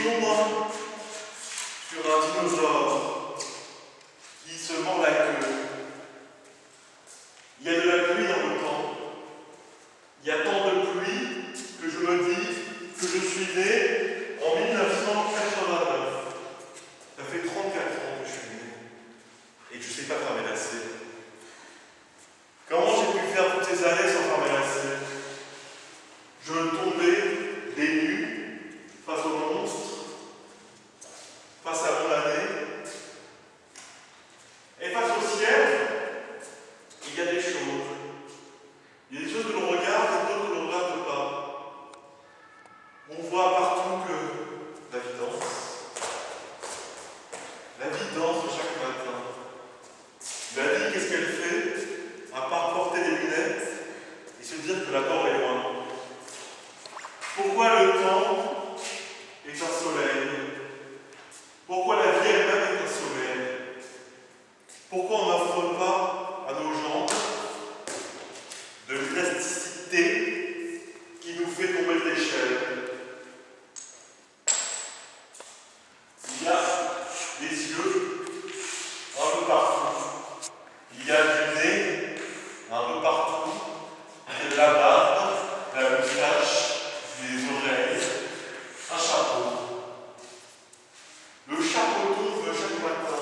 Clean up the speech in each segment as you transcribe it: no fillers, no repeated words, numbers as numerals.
toujours moins sur un dinosaure qui se mord la queue. Il y a de la pluie dans le temps. Il y a tant de pluie que je me dis que je suis né en 1989. Ça fait 34 ans que je suis né et que je ne sais pas faire mes lacets. Comment j'ai pu faire toutes ces années sans faire mes lacets? Je tombais des nues face au monstre, face à mon année, et face au ciel, il y a des choses. Il y a des choses que l'on regarde et d'autres que l'on ne regarde pas. On voit partout que la vie danse. La vie danse chaque matin. La vie, qu'est-ce qu'elle fait? À part porter des lunettes et se dire que la mort est loin. Pourquoi le temps est un soleil? Pourquoi la vie elle-même est un soleil? Pourquoi on n'offre pas à nos gens de plasticité qui nous fait tomber de l'échelle? Il y a des yeux un peu partout. Il y a du nez un peu partout. Il y a de la barbe, de la moustache, des oreilles, un chapeau. Le chapeau tombe chaque matin.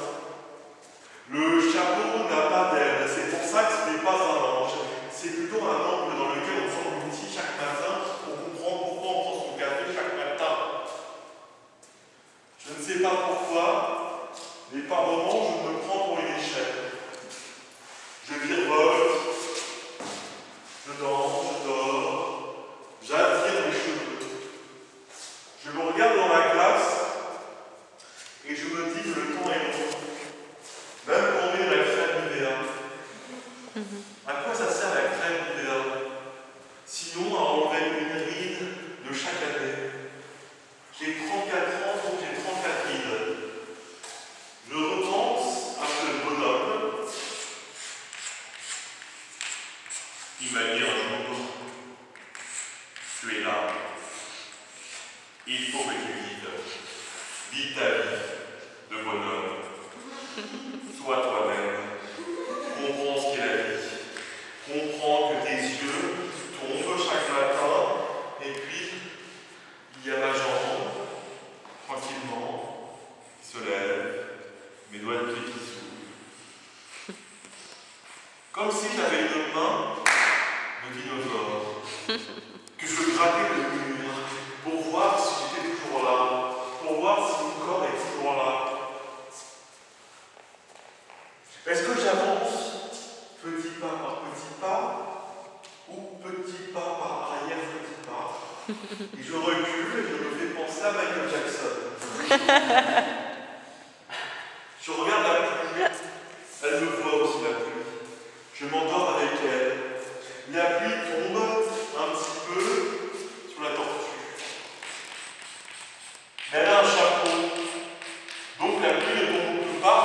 Le chapeau n'a pas d'aile. C'est pour ça que ce n'est pas un ange. C'est plutôt un angle dans lequel on s'engloutit chaque matin pour comprendre pourquoi on prend son café chaque matin. Je ne sais pas pourquoi, mais par moments, je me prends pour une échelle. Je virevolte, je danse, je dors, j'attire mes cheveux. Je me regarde dans la glace et je me dis que le temps est long. Même quand on met de la crème Nivea. À quoi ça sert la crème Nivea? Sinon à enlever une ride de chaque année. J'ai 34 ans, donc j'ai 34 rides. Je repense à ce bonhomme. Il m'a dit un jour, tu es là. Il faut que tu vives ta vie de bonhomme. Sois toi-même. Comprends ce qu'est la vie. Comprends que tes yeux tombent chaque matin. Et puis, il y a ma jambe, tranquillement, qui se lève, mes doigts de pied qui s'ouvrent. Comme si j'avais une main de dinosaure. Que je grattais le mur pour voir si j'étais toujours là. Pour voir si mon corps est toujours là. Est-ce que j'avance petit pas par petit pas ou petit pas par arrière petit pas? Et je recule et je me fais penser à Michael Jackson. Je regarde la pluie, elle me voit aussi la pluie. Je m'endors avec elle. La pluie tombe un petit peu sur la tortue. Mais elle a un chapeau, donc la pluie ne tombe pas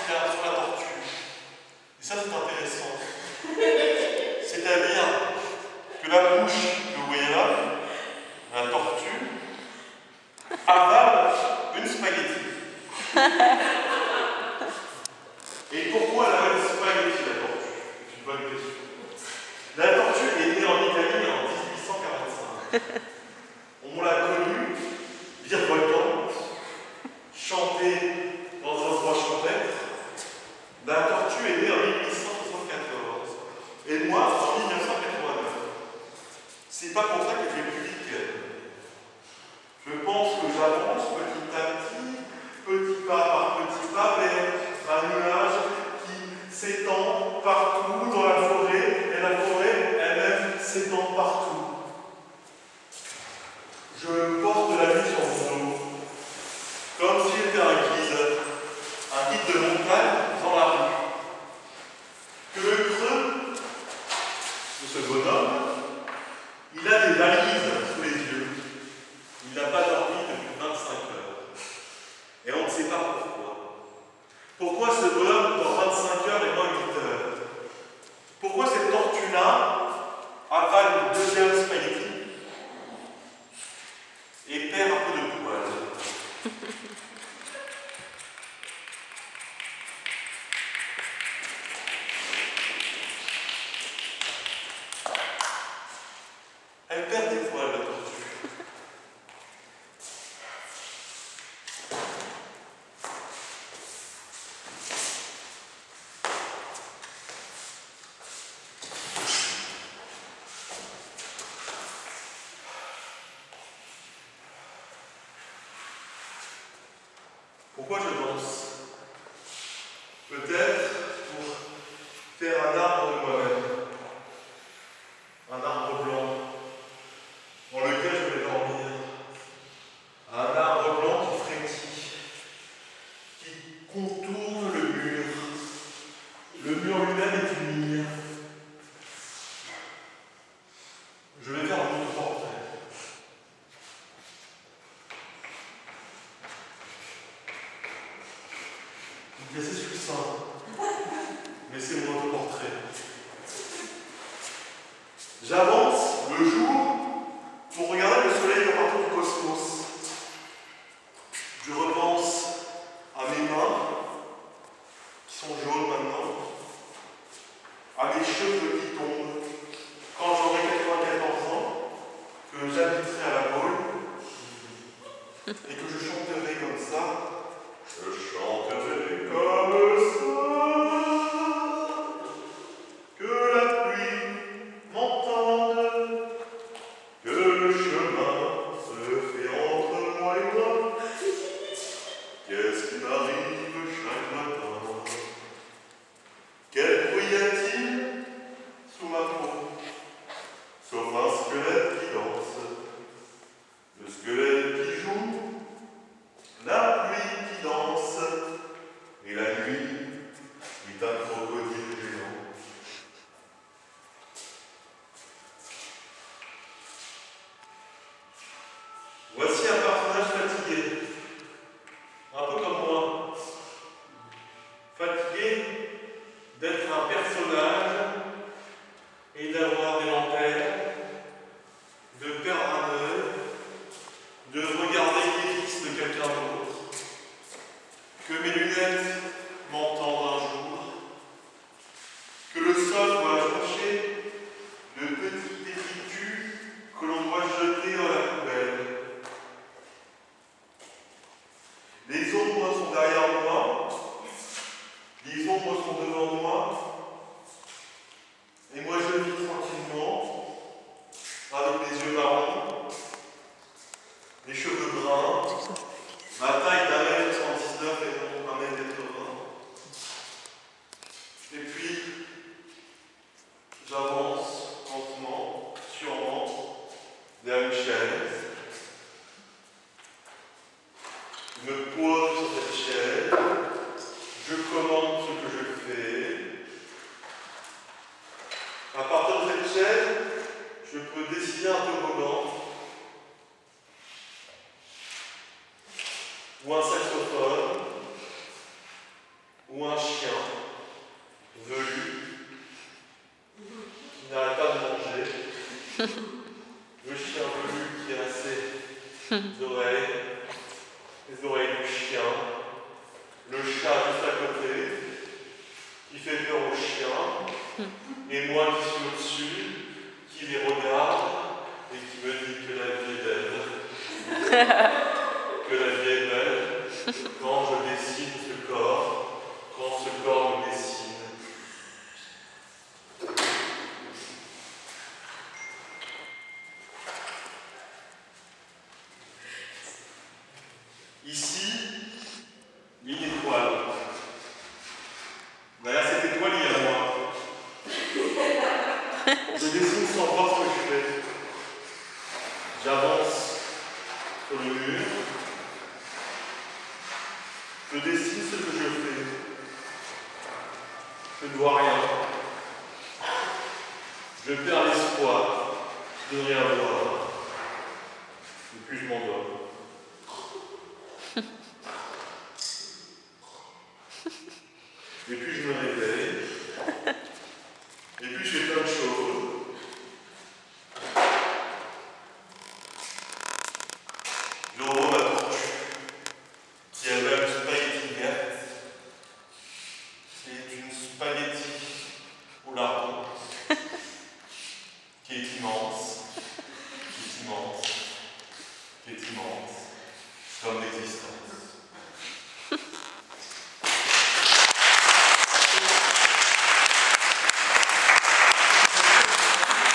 sur la tortue. Et ça, c'est intéressant. C'est-à-dire que la bouche que vous voyez là, la tortue, avale une spaghetti. Et pourquoi elle avale une spaghetti, la tortue? C'est une bonne question. La tortue est née en Italie en 1845. On l'a connue, virevoltante, chantée dans un endroit champêtre. La tortue est née en 1874 et moi en 1989. C'est pas pour ça que je vais plus vite qu'elle. Je pense que j'avance petit à petit, petit pas par petit Pourquoi je danse? Peut-être pour faire un arbre de moi-même, un arbre blanc dans lequel je vais dormir, un arbre blanc qui frétille, qui contourne le mur. Le mur lui-même est une île. Je vais faire un autoportrait. C'est assez succinct, mais c'est mon autoportrait. J'avance le jour pour regarder le soleil comme partout du cosmos. Je repense à mes mains, qui sont jaunes maintenant, à mes cheveux qui tombent, quand j'aurai 94 ans, que j'habiterai à la Baule, et que je chanterai comme ça. Je chanterai comme ça, que la pluie m'entende, que le chemin se fait entre moi et moi. Qu'est-ce qui m'arrive chaque matin? Quel bruit y a-t-il sous ma peau? Sauf un squelette qui danse, le squelette qui joue, la pluie qui danse, et la nuit est un crocodile géant. Voici un personnage fatigué, un peu comme moi, fatigué d'être un personnage et d'avoir des lanternes, de perdre un œil, de regarder les fils de quelqu'un d'autre, que mes lunettes m'entendent un jour, que le sol doit chercher de petits détritus que l'on doit jeter dans la poubelle. Les ombres sont derrière moi, les ombres sont devant moi, et moi je vis tranquillement, avec les yeux marrons, les cheveux bruns, ma taille d'1m79 et non 1m80. Et puis, j'avance lentement, sûrement, vers une chaise. Je me pose sur cette chaise, je commande ce que je fais. À partir de cette chaise, je peux dessiner un toboggan ou un saxophone ou un chien velu qui n'arrête pas de manger. Le chien velu qui a ses oreilles, les oreilles du chien, le chat juste à côté, qui fait peur au chien, et moi qui suis au-dessus, qui les regarde et qui me dit que la vie est belle. Que la vie est belle quand je dessine ce corps, quand ce corps me dessine. Ici, il y a une étoile. Derrière cette étoile, il y a moi. Je dessine sans voir ce que je fais. J'avance sur le mur. Je dessine ce que je fais. Je ne vois rien. Je perds l'espoir de rien voir. Et puis je m'endors. Et puis je me réveille. Et puis je fais plein de choses. Je revois ma tortue, qui avait une spaghetti verte. C'est une spaghetti au lardon, qui est immense, qui est immense, qui est immense, comme l'existence.